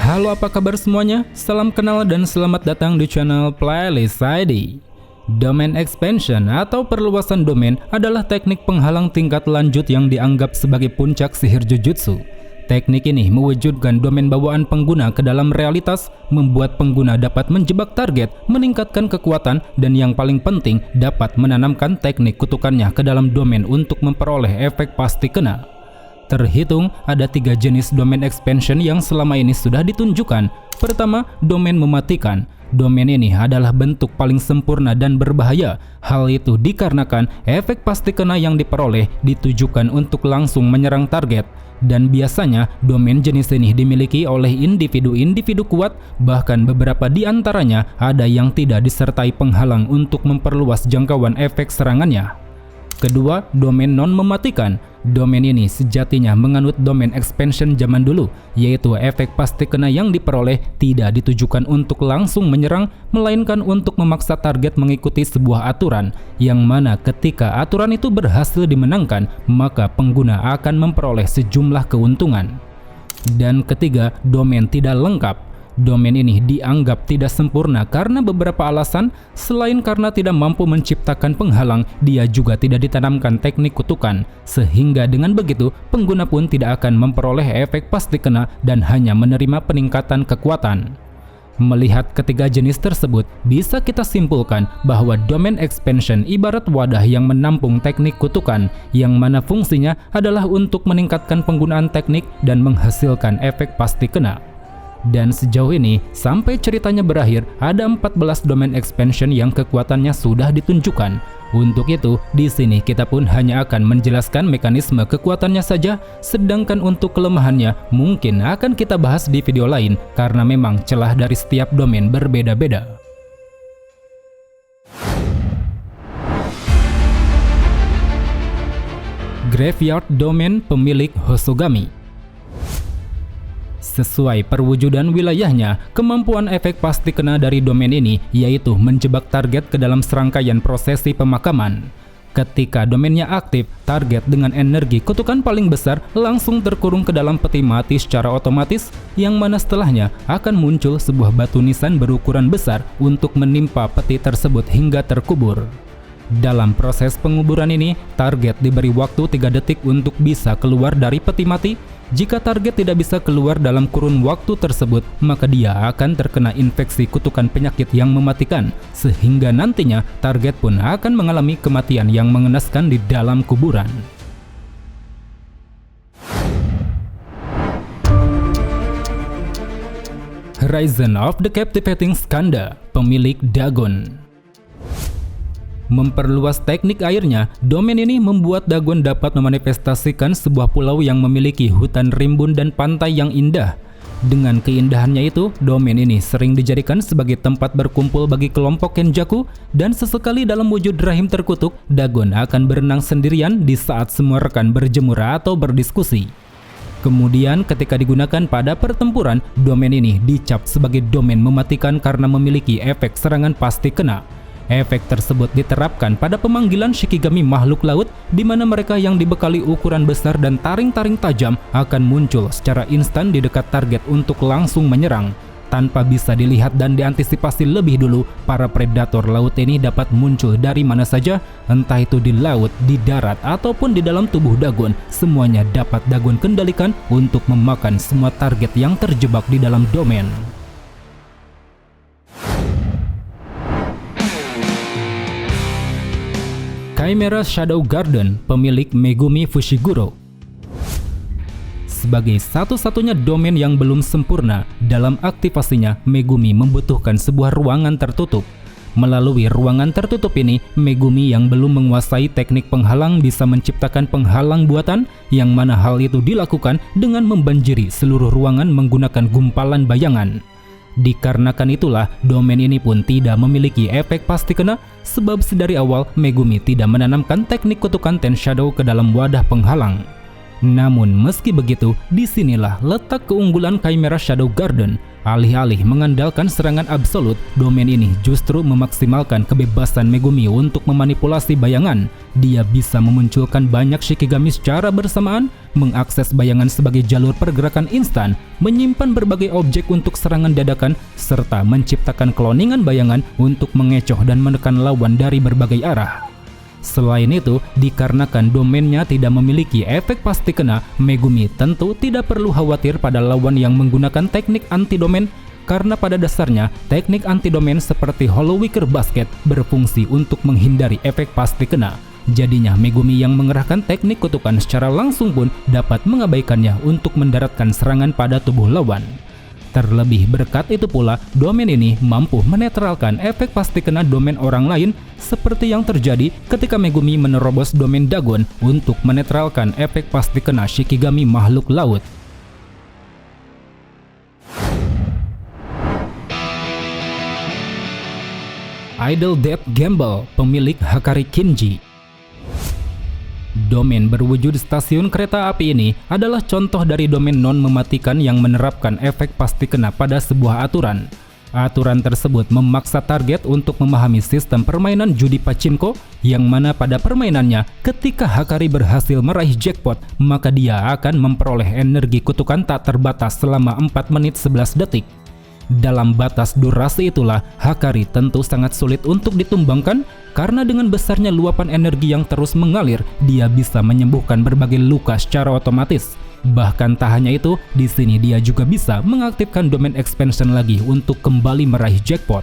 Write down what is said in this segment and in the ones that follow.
Halo, apa kabar semuanya? Salam kenal dan selamat datang di channel Playlist ID. Domain expansion atau perluasan domain adalah teknik penghalang tingkat lanjut yang dianggap sebagai puncak sihir jujutsu. Teknik ini mewujudkan domain bawaan pengguna ke dalam realitas, membuat pengguna dapat menjebak target, meningkatkan kekuatan, dan yang paling penting dapat menanamkan teknik kutukannya ke dalam domain untuk memperoleh efek pasti kena. Terhitung ada 3 jenis domain expansion yang selama ini sudah ditunjukkan. Pertama, domain mematikan. Domain ini adalah bentuk paling sempurna dan berbahaya. Hal itu dikarenakan efek pasti kena yang diperoleh ditujukan untuk langsung menyerang target. Dan biasanya domain jenis ini dimiliki oleh individu-individu kuat, bahkan beberapa di antaranya ada yang tidak disertai penghalang untuk memperluas jangkauan efek serangannya. Kedua, domain non mematikan. Domain ini sejatinya menganut domain expansion zaman dulu, yaitu efek pasti kena yang diperoleh tidak ditujukan untuk langsung menyerang, melainkan untuk memaksa target mengikuti sebuah aturan, yang mana ketika aturan itu berhasil dimenangkan, maka pengguna akan memperoleh sejumlah keuntungan. Dan ketiga, domain tidak lengkap. Domain ini dianggap tidak sempurna karena beberapa alasan. Selain karena tidak mampu menciptakan penghalang, dia juga tidak ditanamkan teknik kutukan, sehingga dengan begitu pengguna pun tidak akan memperoleh efek pasti kena dan hanya menerima peningkatan kekuatan. Melihat ketiga jenis tersebut, bisa kita simpulkan bahwa domain expansion ibarat wadah yang menampung teknik kutukan, yang mana fungsinya adalah untuk meningkatkan penggunaan teknik dan menghasilkan efek pasti kena. Dan sejauh ini, sampai ceritanya berakhir, ada 14 domain expansion yang kekuatannya sudah ditunjukkan. Untuk itu, di sini kita pun hanya akan menjelaskan mekanisme kekuatannya saja, sedangkan untuk kelemahannya mungkin akan kita bahas di video lain karena memang celah dari setiap domain berbeda-beda. Graveyard Domain pemilik Hosogami. Sesuai perwujudan wilayahnya, kemampuan efek pasti kena dari domain ini yaitu menjebak target ke dalam serangkaian prosesi pemakaman. Ketika domainnya aktif, target dengan energi kutukan paling besar langsung terkurung ke dalam peti mati secara otomatis, yang mana setelahnya akan muncul sebuah batu nisan berukuran besar untuk menimpa peti tersebut hingga terkubur. Dalam proses penguburan ini, target diberi waktu 3 detik untuk bisa keluar dari peti mati. Jika target tidak bisa keluar dalam kurun waktu tersebut, maka dia akan terkena infeksi kutukan penyakit yang mematikan, sehingga nantinya target pun akan mengalami kematian yang mengenaskan di dalam kuburan. Horizon of the Captivating Skandha, pemilik Dagon. Memperluas teknik airnya, domain ini membuat Dagon dapat memanifestasikan sebuah pulau yang memiliki hutan rimbun dan pantai yang indah. Dengan keindahannya itu, domain ini sering dijadikan sebagai tempat berkumpul bagi kelompok Kenjaku, dan sesekali dalam wujud rahim terkutuk, Dagon akan berenang sendirian di saat semua rekan berjemur atau berdiskusi. Kemudian ketika digunakan pada pertempuran, domain ini dicap sebagai domain mematikan karena memiliki efek serangan pasti kena. Efek tersebut diterapkan pada pemanggilan Shikigami makhluk laut, di mana mereka yang dibekali ukuran besar dan taring-taring tajam akan muncul secara instan di dekat target untuk langsung menyerang. Tanpa bisa dilihat dan diantisipasi lebih dulu, para predator laut ini dapat muncul dari mana saja, entah itu di laut, di darat, ataupun di dalam tubuh Dagon. Semuanya dapat Dagon kendalikan untuk memakan semua target yang terjebak di dalam domain. Chimera Shadow Garden, pemilik Megumi Fushiguro. Sebagai satu-satunya domain yang belum sempurna, dalam aktivasinya Megumi membutuhkan sebuah ruangan tertutup. Melalui ruangan tertutup ini, Megumi yang belum menguasai teknik penghalang bisa menciptakan penghalang buatan, yang mana hal itu dilakukan dengan membanjiri seluruh ruangan menggunakan gumpalan bayangan. Dikarenakan itulah, domain ini pun tidak memiliki efek pasti kena, sebab sedari awal Megumi tidak menanamkan teknik kutukan Ten Shadow ke dalam wadah penghalang. Namun meski begitu, disinilah letak keunggulan Chimera Shadow Garden. Alih-alih mengandalkan serangan absolut, domain ini justru memaksimalkan kebebasan Megumi untuk memanipulasi bayangan. Dia bisa memunculkan banyak Shikigami secara bersamaan, mengakses bayangan sebagai jalur pergerakan instan, menyimpan berbagai objek untuk serangan dadakan, serta menciptakan kloningan bayangan untuk mengecoh dan menekan lawan dari berbagai arah. Selain itu, dikarenakan domainnya tidak memiliki efek pasti kena, Megumi tentu tidak perlu khawatir pada lawan yang menggunakan teknik anti-domain, karena pada dasarnya teknik anti-domain seperti Hollow Wicker Basket berfungsi untuk menghindari efek pasti kena. Jadinya Megumi yang mengerahkan teknik kutukan secara langsung pun dapat mengabaikannya untuk mendaratkan serangan pada tubuh lawan. Terlebih berkat itu pula, domain ini mampu menetralkan efek pasti kena domain orang lain, seperti yang terjadi ketika Megumi menerobos domain Dagon untuk menetralkan efek pasti kena Shikigami makhluk laut. Idle Death Gamble, pemilik Hakari Kinji. Domain berwujud stasiun kereta api ini adalah contoh dari domain non-mematikan yang menerapkan efek pasti kena pada sebuah aturan. Aturan tersebut memaksa target untuk memahami sistem permainan judi pachinko, yang mana pada permainannya ketika Hakari berhasil meraih jackpot, maka dia akan memperoleh energi kutukan tak terbatas selama 4 menit 11 detik. Dalam batas durasi itulah, Hakari tentu sangat sulit untuk ditumbangkan karena dengan besarnya luapan energi yang terus mengalir, dia bisa menyembuhkan berbagai luka secara otomatis. Bahkan tak hanya itu, di sini dia juga bisa mengaktifkan domain expansion lagi untuk kembali meraih jackpot.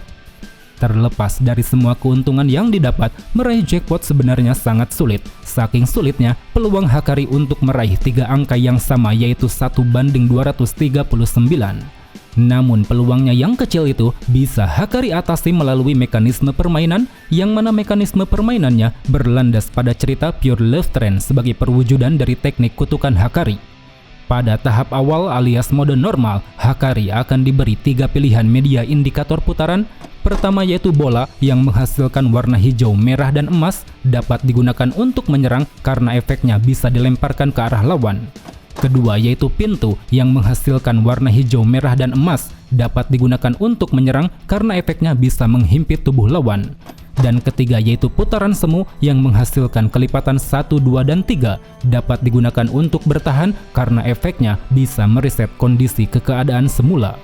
Terlepas dari semua keuntungan yang didapat, meraih jackpot sebenarnya sangat sulit. Saking sulitnya, peluang Hakari untuk meraih 3 angka yang sama yaitu 1/239. Namun peluangnya yang kecil itu bisa Hakari atasi melalui mekanisme permainan, yang mana mekanisme permainannya berlandas pada cerita Pure Love Trend sebagai perwujudan dari teknik kutukan Hakari. Pada tahap awal alias mode normal, Hakari akan diberi 3 pilihan media indikator putaran. Pertama yaitu bola yang menghasilkan warna hijau, merah, dan emas, dapat digunakan untuk menyerang karena efeknya bisa dilemparkan ke arah lawan. Kedua yaitu pintu yang menghasilkan warna hijau, merah, dan emas, dapat digunakan untuk menyerang karena efeknya bisa menghimpit tubuh lawan. Dan ketiga yaitu putaran semu yang menghasilkan kelipatan 1, 2, dan 3, dapat digunakan untuk bertahan karena efeknya bisa mereset kondisi keadaan semula.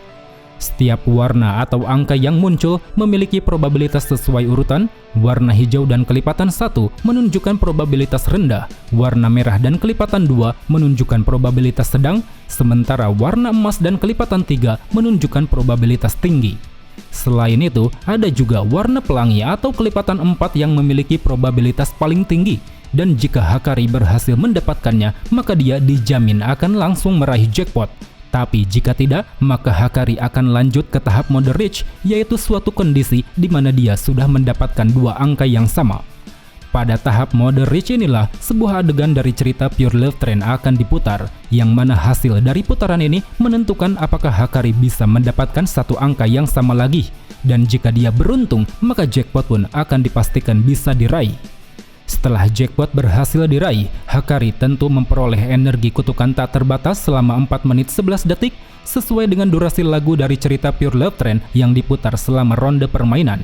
Setiap warna atau angka yang muncul memiliki probabilitas sesuai urutan. Warna hijau dan kelipatan 1 menunjukkan probabilitas rendah, warna merah dan kelipatan 2 menunjukkan probabilitas sedang, sementara warna emas dan kelipatan 3 menunjukkan probabilitas tinggi. Selain itu, ada juga warna pelangi atau kelipatan 4 yang memiliki probabilitas paling tinggi, dan jika Hakari berhasil mendapatkannya, maka dia dijamin akan langsung meraih jackpot. Tapi jika tidak, maka Hakari akan lanjut ke tahap mode Reach, yaitu suatu kondisi di mana dia sudah mendapatkan 2 angka yang sama. Pada tahap mode Reach inilah, sebuah adegan dari cerita Pure Love Trend akan diputar, yang mana hasil dari putaran ini menentukan apakah Hakari bisa mendapatkan 1 angka yang sama lagi, dan jika dia beruntung, maka jackpot pun akan dipastikan bisa diraih. Setelah jackpot berhasil diraih, Hakari tentu memperoleh energi kutukan tak terbatas selama 4 menit 11 detik sesuai dengan durasi lagu dari cerita Pure Love Trend yang diputar selama ronde permainan.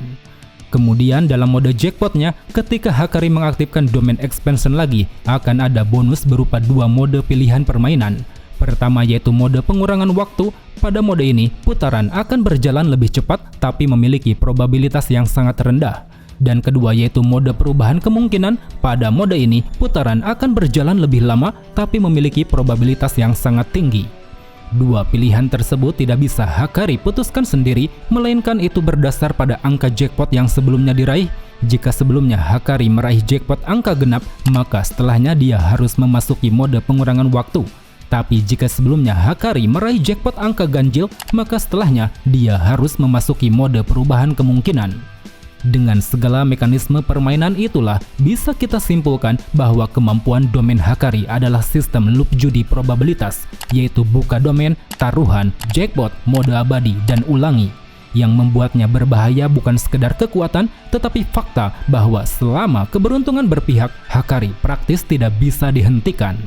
Kemudian dalam mode jackpotnya, ketika Hakari mengaktifkan domain expansion lagi, akan ada bonus berupa 2 mode pilihan permainan. Pertama yaitu mode pengurangan waktu. Pada mode ini, putaran akan berjalan lebih cepat tapi memiliki probabilitas yang sangat rendah. Dan kedua yaitu mode perubahan kemungkinan. Pada mode ini, putaran akan berjalan lebih lama tapi memiliki probabilitas yang sangat tinggi. 2 pilihan tersebut tidak bisa Hakari putuskan sendiri, melainkan itu berdasar pada angka jackpot yang sebelumnya diraih. Jika sebelumnya Hakari meraih jackpot angka genap, maka setelahnya dia harus memasuki mode pengurangan waktu. Tapi jika sebelumnya Hakari meraih jackpot angka ganjil, maka setelahnya dia harus memasuki mode perubahan kemungkinan. Dengan segala mekanisme permainan itulah, bisa kita simpulkan bahwa kemampuan domain Hakari adalah sistem loop judi probabilitas, yaitu buka domain, taruhan, jackpot, mode abadi, dan ulangi. Yang membuatnya berbahaya bukan sekedar kekuatan, tetapi fakta bahwa selama keberuntungan berpihak, Hakari praktis tidak bisa dihentikan.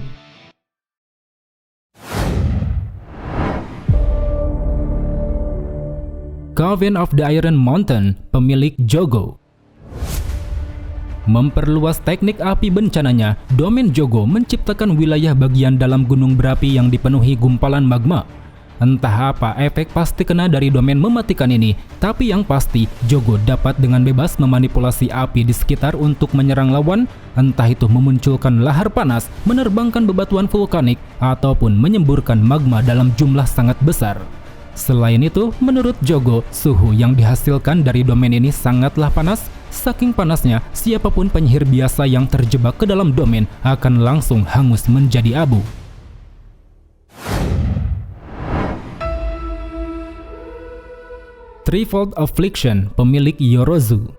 Coven of the Iron Mountain, pemilik Jogo. Memperluas teknik api bencananya, domain Jogo menciptakan wilayah bagian dalam gunung berapi yang dipenuhi gumpalan magma. Entah apa efek pasti kena dari domain mematikan ini, tapi yang pasti Jogo dapat dengan bebas memanipulasi api di sekitar untuk menyerang lawan, entah itu memunculkan lahar panas, menerbangkan bebatuan vulkanik, ataupun menyemburkan magma dalam jumlah sangat besar. Selain itu, menurut Jogo, suhu yang dihasilkan dari domain ini sangatlah panas. Saking panasnya, siapapun penyihir biasa yang terjebak ke dalam domain akan langsung hangus menjadi abu. Threefold Affliction, pemilik Yorozu.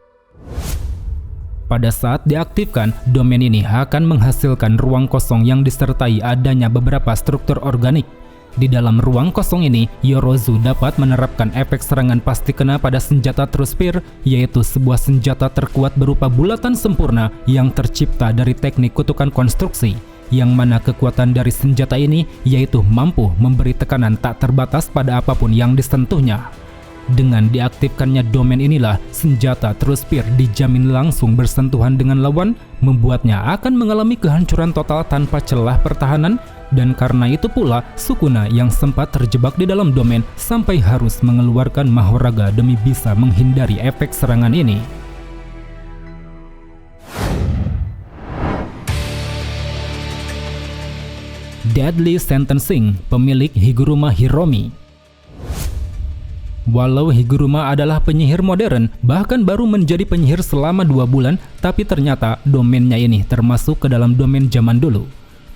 Pada saat diaktifkan, domain ini akan menghasilkan ruang kosong yang disertai adanya beberapa struktur organik. Di dalam ruang kosong ini, Yorozu dapat menerapkan efek serangan pasti kena pada senjata True Spear, yaitu sebuah senjata terkuat berupa bulatan sempurna yang tercipta dari teknik kutukan konstruksi, yang mana kekuatan dari senjata ini yaitu mampu memberi tekanan tak terbatas pada apapun yang disentuhnya. Dengan diaktifkannya domain inilah, senjata True Spear dijamin langsung bersentuhan dengan lawan, membuatnya akan mengalami kehancuran total tanpa celah pertahanan, dan karena itu pula Sukuna yang sempat terjebak di dalam domain sampai harus mengeluarkan Mahoraga demi bisa menghindari efek serangan ini. Deadly Sentencing, pemilik Higuruma Hiromi. Walau Higuruma adalah penyihir modern, bahkan baru menjadi penyihir selama 2 bulan, tapi ternyata domainnya ini termasuk ke dalam domain zaman dulu.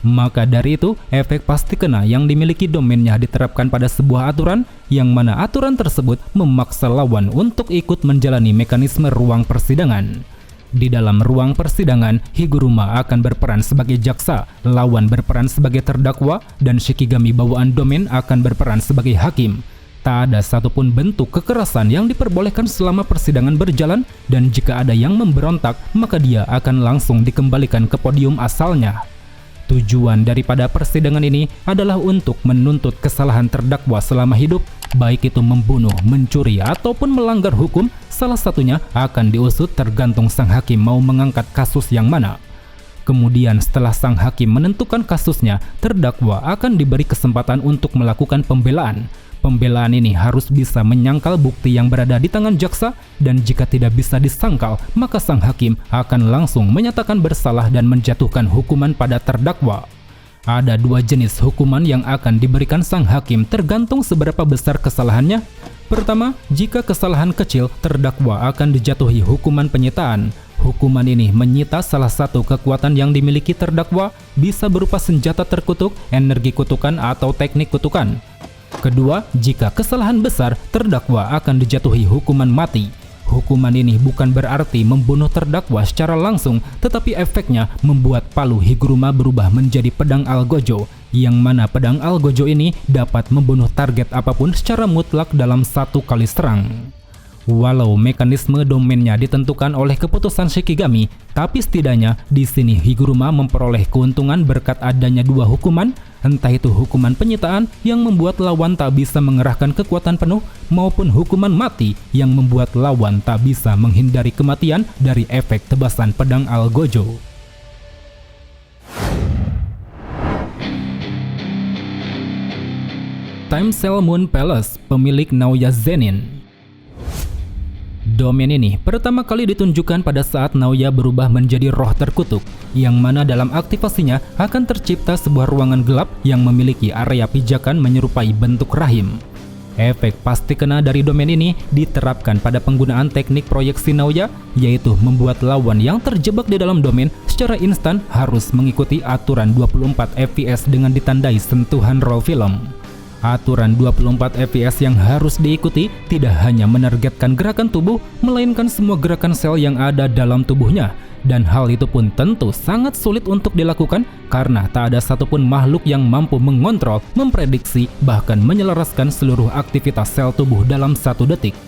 Maka dari itu, efek pasti kena yang dimiliki domainnya diterapkan pada sebuah aturan, yang mana aturan tersebut memaksa lawan untuk ikut menjalani mekanisme ruang persidangan. Di dalam ruang persidangan, Higuruma akan berperan sebagai jaksa, lawan berperan sebagai terdakwa, dan Shikigami bawaan domain akan berperan sebagai hakim. Tak ada satupun bentuk kekerasan yang diperbolehkan selama persidangan berjalan, dan jika ada yang memberontak, maka dia akan langsung dikembalikan ke podium asalnya. Tujuan daripada persidangan ini adalah untuk menuntut kesalahan terdakwa selama hidup, baik itu membunuh, mencuri, ataupun melanggar hukum. Salah satunya akan diusut tergantung sang hakim mau mengangkat kasus yang mana. Kemudian setelah sang hakim menentukan kasusnya, terdakwa akan diberi kesempatan untuk melakukan pembelaan. Pembelaan ini harus bisa menyangkal bukti yang berada di tangan jaksa, dan jika tidak bisa disangkal, maka sang hakim akan langsung menyatakan bersalah dan menjatuhkan hukuman pada terdakwa. Ada 2 jenis hukuman yang akan diberikan sang hakim tergantung seberapa besar kesalahannya. Pertama, jika kesalahan kecil, terdakwa akan dijatuhi hukuman penyitaan. Hukuman ini menyita salah satu kekuatan yang dimiliki terdakwa, bisa berupa senjata terkutuk, energi kutukan, atau teknik kutukan. Kedua, jika kesalahan besar, terdakwa akan dijatuhi hukuman mati. Hukuman ini bukan berarti membunuh terdakwa secara langsung, tetapi efeknya membuat palu Higuruma berubah menjadi pedang Algojo, yang mana pedang Algojo ini dapat membunuh target apapun secara mutlak dalam 1 kali serang. Walau mekanisme domainnya ditentukan oleh keputusan Shikigami, tapi setidaknya di sini Higuruma memperoleh keuntungan berkat adanya 2 hukuman, entah itu hukuman penyitaan yang membuat lawan tak bisa mengerahkan kekuatan penuh, maupun hukuman mati yang membuat lawan tak bisa menghindari kematian dari efek tebasan pedang Algojo. Time Cell Moon Palace, pemilik Naoya Zenin. Domain ini pertama kali ditunjukkan pada saat Naoya berubah menjadi roh terkutuk, yang mana dalam aktivasinya akan tercipta sebuah ruangan gelap yang memiliki area pijakan menyerupai bentuk rahim. Efek pasti kena dari domain ini diterapkan pada penggunaan teknik proyeksi Naoya, yaitu membuat lawan yang terjebak di dalam domain secara instan harus mengikuti aturan 24 fps dengan ditandai sentuhan raw film. Aturan 24 fps yang harus diikuti tidak hanya menargetkan gerakan tubuh, melainkan semua gerakan sel yang ada dalam tubuhnya. Dan hal itu pun tentu sangat sulit untuk dilakukan karena tak ada satupun makhluk yang mampu mengontrol, memprediksi, bahkan menyelaraskan seluruh aktivitas sel tubuh dalam 1 detik.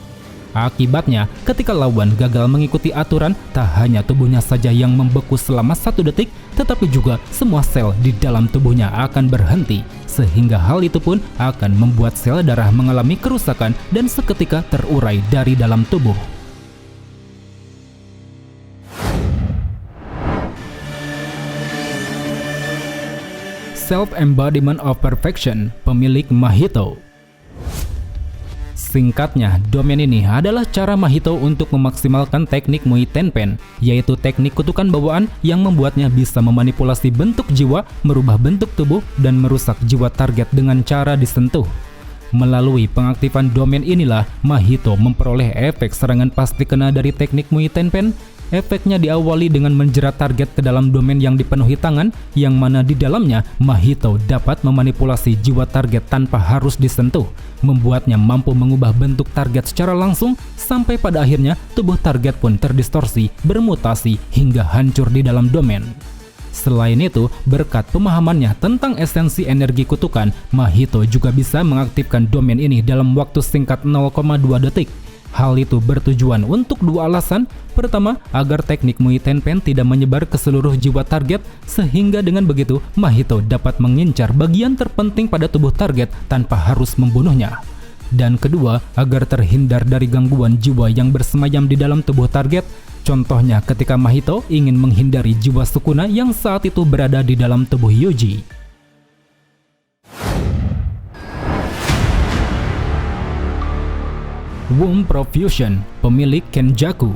Akibatnya, ketika lawan gagal mengikuti aturan, tak hanya tubuhnya saja yang membeku selama 1 detik, tetapi juga semua sel di dalam tubuhnya akan berhenti, sehingga hal itu pun akan membuat sel darah mengalami kerusakan dan seketika terurai dari dalam tubuh. Self-embodiment of perfection, pemilik Mahito. Singkatnya, domain ini adalah cara Mahito untuk memaksimalkan teknik Mui Tenpen, yaitu teknik kutukan bawaan yang membuatnya bisa memanipulasi bentuk jiwa, merubah bentuk tubuh, dan merusak jiwa target dengan cara disentuh. Melalui pengaktifan domain inilah, Mahito memperoleh efek serangan pasti kena dari teknik Mui Tenpen. Efeknya diawali dengan menjerat target ke dalam domain yang dipenuhi tangan, yang mana di dalamnya Mahito dapat memanipulasi jiwa target tanpa harus disentuh, membuatnya mampu mengubah bentuk target secara langsung, sampai pada akhirnya tubuh target pun terdistorsi, bermutasi, hingga hancur di dalam domain. Selain itu, berkat pemahamannya tentang esensi energi kutukan, Mahito juga bisa mengaktifkan domain ini dalam waktu singkat 0,2 detik. Hal itu bertujuan untuk 2 alasan. Pertama, agar teknik Mui Tenpen tidak menyebar ke seluruh jiwa target, sehingga dengan begitu Mahito dapat mengincar bagian terpenting pada tubuh target tanpa harus membunuhnya. Dan kedua, agar terhindar dari gangguan jiwa yang bersemayam di dalam tubuh target. Contohnya ketika Mahito ingin menghindari jiwa Sukuna yang saat itu berada di dalam tubuh Yuji. Womb Profusion, pemilik Kenjaku.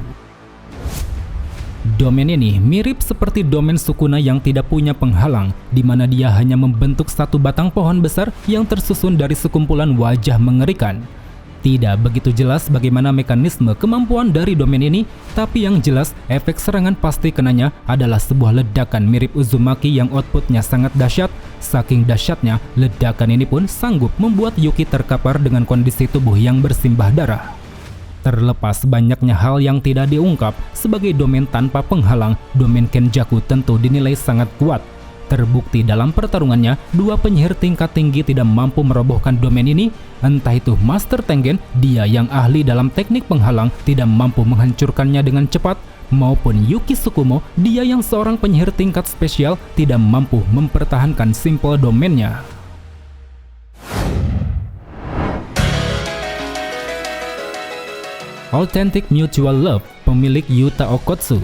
Domain ini mirip seperti domain Sukuna yang tidak punya penghalang, di mana dia hanya membentuk satu batang pohon besar yang tersusun dari sekumpulan wajah mengerikan. Tidak begitu jelas bagaimana mekanisme kemampuan dari domain ini, tapi yang jelas efek serangan pasti kenanya adalah sebuah ledakan mirip Uzumaki yang outputnya sangat dahsyat. Saking dahsyatnya, ledakan ini pun sanggup membuat Yuki terkapar dengan kondisi tubuh yang bersimbah darah. Terlepas banyaknya hal yang tidak diungkap, sebagai domain tanpa penghalang, domain Kenjaku tentu dinilai sangat kuat. Terbukti dalam pertarungannya, 2 penyihir tingkat tinggi tidak mampu merobohkan domain ini. Entah itu Master Tengen, dia yang ahli dalam teknik penghalang, tidak mampu menghancurkannya dengan cepat, maupun Yuki Tsukumo, dia yang seorang penyihir tingkat spesial, tidak mampu mempertahankan simple domainnya. Authentic Mutual Love, pemilik Yuta Okkotsu.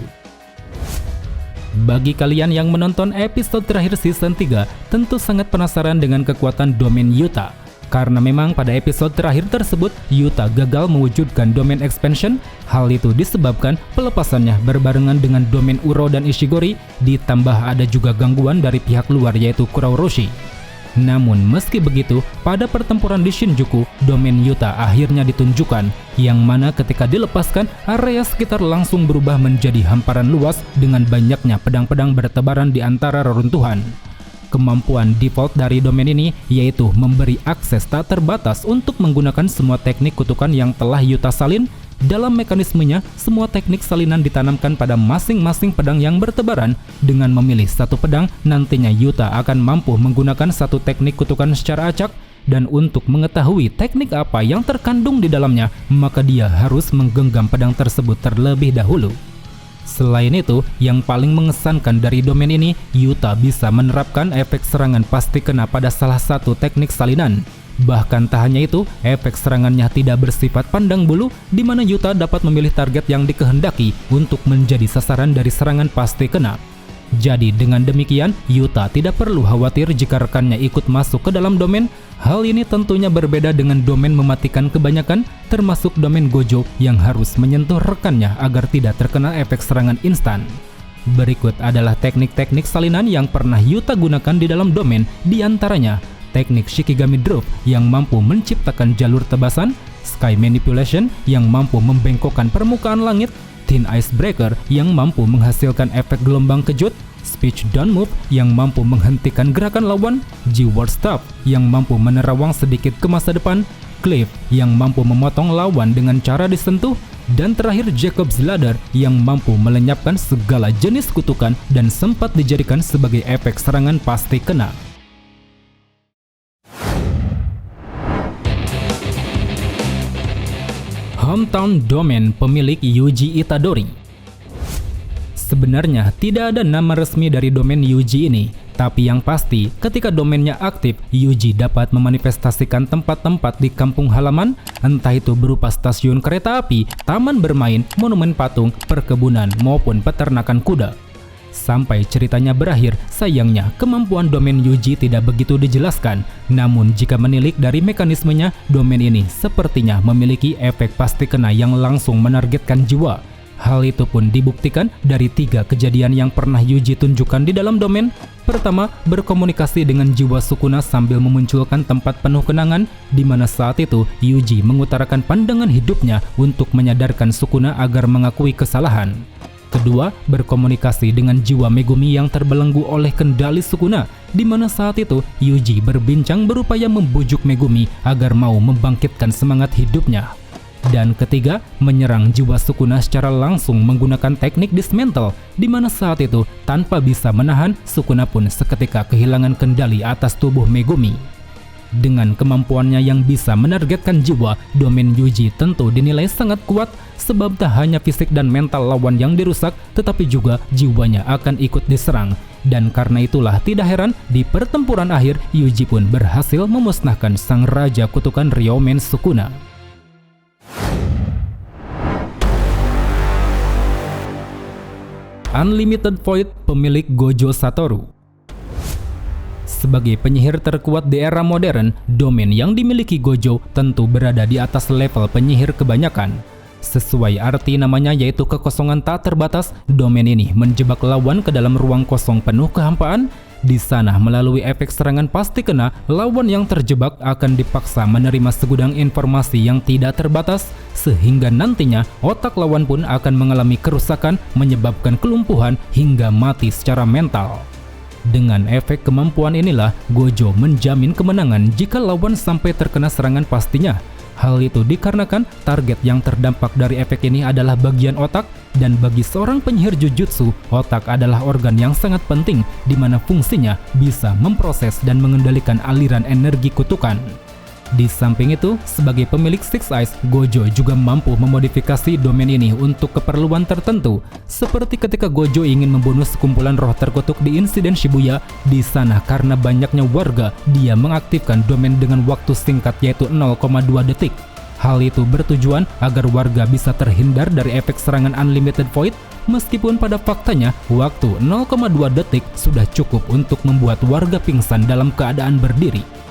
Bagi kalian yang menonton episode terakhir season 3, tentu sangat penasaran dengan kekuatan domain Yuta. Karena memang pada episode terakhir tersebut, Yuta gagal mewujudkan domain expansion. Hal itu disebabkan pelepasannya berbarengan dengan domain Uro dan Ishigori, ditambah ada juga gangguan dari pihak luar yaitu Kuroroshi. Namun meski begitu, pada pertempuran di Shinjuku, domain Yuta akhirnya ditunjukkan, yang mana ketika dilepaskan, area sekitar langsung berubah menjadi hamparan luas dengan banyaknya pedang-pedang bertebaran di antara reruntuhan. Kemampuan default dari domain ini yaitu memberi akses tak terbatas untuk menggunakan semua teknik kutukan yang telah Yuta salin. Dalam mekanismenya, semua teknik salinan ditanamkan pada masing-masing pedang yang bertebaran. Dengan memilih satu pedang, nantinya Yuta akan mampu menggunakan satu teknik kutukan secara acak. Dan untuk mengetahui teknik apa yang terkandung di dalamnya, maka dia harus menggenggam pedang tersebut terlebih dahulu. Selain itu, yang paling mengesankan dari domain ini, Yuta bisa menerapkan efek serangan pasti kena pada salah satu teknik salinan. Bahkan tak hanya itu, efek serangannya tidak bersifat pandang bulu, di mana Yuta dapat memilih target yang dikehendaki untuk menjadi sasaran dari serangan pasti kena. Jadi dengan demikian, Yuta tidak perlu khawatir jika rekannya ikut masuk ke dalam domain. Hal ini tentunya berbeda dengan domain mematikan kebanyakan, termasuk domain Gojo yang harus menyentuh rekannya agar tidak terkena efek serangan instan. Berikut adalah teknik-teknik salinan yang pernah Yuta gunakan di dalam domain, di antaranya teknik Shikigami Drop yang mampu menciptakan jalur tebasan, Sky Manipulation yang mampu membengkokkan permukaan langit, Thin Ice Breaker yang mampu menghasilkan efek gelombang kejut, Speech Don't Move yang mampu menghentikan gerakan lawan, G-Word Staff yang mampu menerawang sedikit ke masa depan, Cliff yang mampu memotong lawan dengan cara disentuh, dan terakhir Jacob's Ladder yang mampu melenyapkan segala jenis kutukan dan sempat dijadikan sebagai efek serangan pasti kena. Hometown Domain pemilik Yuji Itadori. Sebenarnya tidak ada nama resmi dari domain Yuji ini, tapi yang pasti ketika domainnya aktif, Yuji dapat memanifestasikan tempat-tempat di kampung halaman, entah itu berupa stasiun kereta api, taman bermain, monumen patung, perkebunan, maupun peternakan kuda. Sampai ceritanya berakhir, sayangnya kemampuan domain Yuji tidak begitu dijelaskan. Namun jika menilik dari mekanismenya, domain ini sepertinya memiliki efek pasti kena yang langsung menargetkan jiwa. Hal itu pun dibuktikan dari 3 kejadian yang pernah Yuji tunjukkan di dalam domain. Pertama, berkomunikasi dengan jiwa Sukuna sambil memunculkan tempat penuh kenangan, di mana saat itu Yuji mengutarakan pandangan hidupnya untuk menyadarkan Sukuna agar mengakui kesalahan. Kedua, berkomunikasi dengan jiwa Megumi yang terbelenggu oleh kendali Sukuna, di mana saat itu Yuji berbincang berupaya membujuk Megumi agar mau membangkitkan semangat hidupnya. Dan ketiga, menyerang jiwa Sukuna secara langsung menggunakan teknik dismantle, di mana saat itu tanpa bisa menahan, Sukuna pun seketika kehilangan kendali atas tubuh Megumi. Dengan kemampuannya yang bisa menargetkan jiwa, domain Yuji tentu dinilai sangat kuat, sebab tak hanya fisik dan mental lawan yang dirusak, tetapi juga jiwanya akan ikut diserang. Dan karena itulah tidak heran di pertempuran akhir, Yuji pun berhasil memusnahkan sang raja kutukan Ryomen Sukuna. Unlimited Void pemilik Gojo Satoru. Sebagai penyihir terkuat di era modern, domain yang dimiliki Gojo tentu berada di atas level penyihir kebanyakan. Sesuai arti namanya yaitu kekosongan tak terbatas, domain ini menjebak lawan ke dalam ruang kosong penuh kehampaan. Di sana melalui efek serangan pasti kena, lawan yang terjebak akan dipaksa menerima segudang informasi yang tidak terbatas, sehingga nantinya otak lawan pun akan mengalami kerusakan, menyebabkan kelumpuhan hingga mati secara mental. Dengan efek kemampuan inilah, Gojo menjamin kemenangan jika lawan sampai terkena serangan pastinya. Hal itu dikarenakan target yang terdampak dari efek ini adalah bagian otak, dan bagi seorang penyihir Jujutsu, otak adalah organ yang sangat penting di mana fungsinya bisa memproses dan mengendalikan aliran energi kutukan. Di samping itu, sebagai pemilik Six Eyes, Gojo juga mampu memodifikasi domain ini untuk keperluan tertentu. Seperti ketika Gojo ingin membunuh sekumpulan roh terkutuk di insiden Shibuya, di sana karena banyaknya warga, dia mengaktifkan domain dengan waktu singkat yaitu 0,2 detik. Hal itu bertujuan agar warga bisa terhindar dari efek serangan Unlimited Void, meskipun pada faktanya waktu 0,2 detik sudah cukup untuk membuat warga pingsan dalam keadaan berdiri.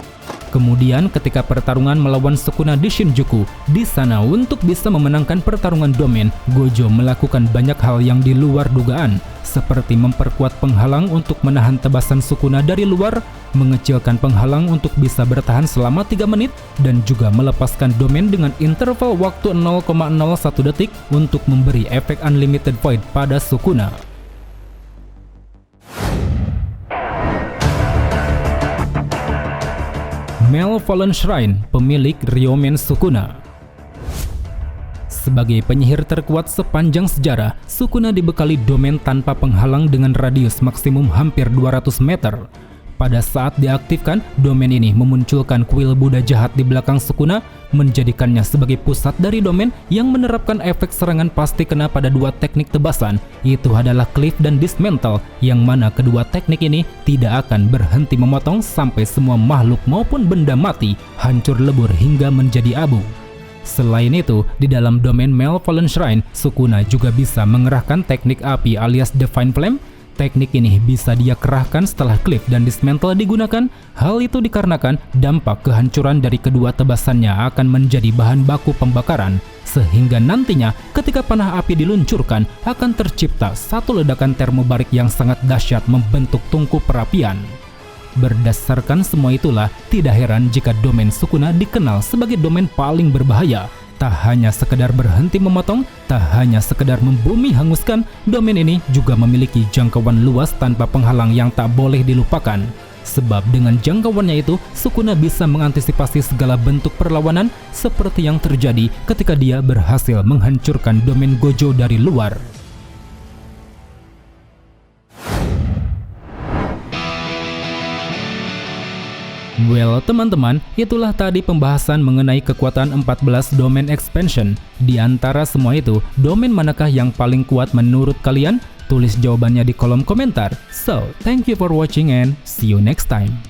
Kemudian ketika pertarungan melawan Sukuna di Shinjuku, di sana untuk bisa memenangkan pertarungan domain, Gojo melakukan banyak hal yang di luar dugaan, seperti memperkuat penghalang untuk menahan tebasan Sukuna dari luar, mengecilkan penghalang untuk bisa bertahan selama 3 menit, dan juga melepaskan domain dengan interval waktu 0,01 detik untuk memberi efek Unlimited Void pada Sukuna. Malevolent Shrine pemilik Ryomen Sukuna. Sebagai penyihir terkuat sepanjang sejarah, Sukuna dibekali domain tanpa penghalang dengan radius maksimum hampir 200 meter. Pada saat diaktifkan, domain ini memunculkan kuil Buddha jahat di belakang Sukuna, menjadikannya sebagai pusat dari domain yang menerapkan efek serangan pasti kena pada 2 teknik tebasan. Itu adalah Cleave dan Dismantle, yang mana kedua teknik ini tidak akan berhenti memotong sampai semua makhluk maupun benda mati hancur lebur hingga menjadi abu. Selain itu, di dalam domain Malevolent Shrine, Sukuna juga bisa mengerahkan teknik api alias Divine Flame. Teknik ini bisa dia kerahkan setelah Cleave dan Dismantle digunakan. Hal itu dikarenakan dampak kehancuran dari kedua tebasannya akan menjadi bahan baku pembakaran, sehingga nantinya ketika panah api diluncurkan akan tercipta satu ledakan termobarik yang sangat dahsyat membentuk tungku perapian. Berdasarkan semua itulah, tidak heran jika domain Sukuna dikenal sebagai domain paling berbahaya. Tak hanya sekedar berhenti memotong, tak hanya sekedar membumi hanguskan, domain ini juga memiliki jangkauan luas tanpa penghalang yang tak boleh dilupakan. Sebab dengan jangkauannya itu, Sukuna bisa mengantisipasi segala bentuk perlawanan seperti yang terjadi ketika dia berhasil menghancurkan domain Gojo dari luar. Well, teman-teman, itulah tadi pembahasan mengenai kekuatan 14 domain expansion. Di antara semua itu, domain manakah yang paling kuat menurut kalian? Tulis jawabannya di kolom komentar. So, thank you for watching and see you next time.